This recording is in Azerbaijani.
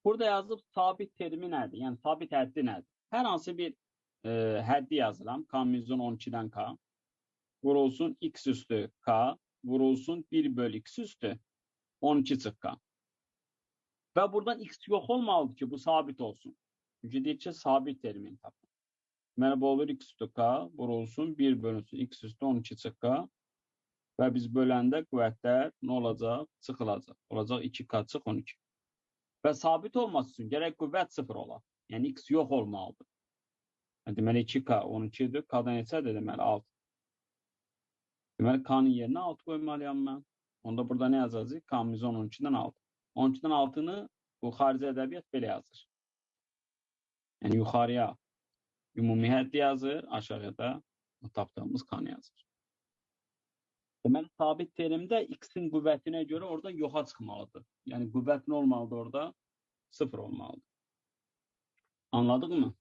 Burada yazılıb sabit termi nədir? Yəni sabit həddi nədir? Hər hansı bir həddi yazıram. K-12-dən K. Vurulsun x üstü K. Vurulsun 1 bölü x üstü 12 çıx K. Və buradan x yox olmalıdır ki, bu sabit olsun. Çünki deyir ki, sabit termin tapın. Deməli, bu olur x üstü K. Vurulsun 1 bölünsün x üstü 12 çıx K. Və biz böləndə qüvvətlər nə olacaq? Çıxılacaq. Olacaq 2K çıx 12. Və sabit olması üçün gərək qüvvət 0 olar. Yəni x yox olmalıdır. Deməli 2K 12-dir. K-da neçədir? Deməli 6. Deməli K-nın yerinə 6 qoymalıyam mən. Onda burada nə yazacaq? K-miz 12-dən 6. 12-dən 6-nı bu xarici ədəbiyyat belə yazır. Yəni yuxarıya ümumi həddi yazır, aşağıya da tapdığımız K-nı yazır. Deməli, sabit terimdə x-in qüvvətinə görə orada yoxa çıxmalıdır. Yəni qüvvət nə olmalıdır orada? 0 olmalıdır. Anladıq mı?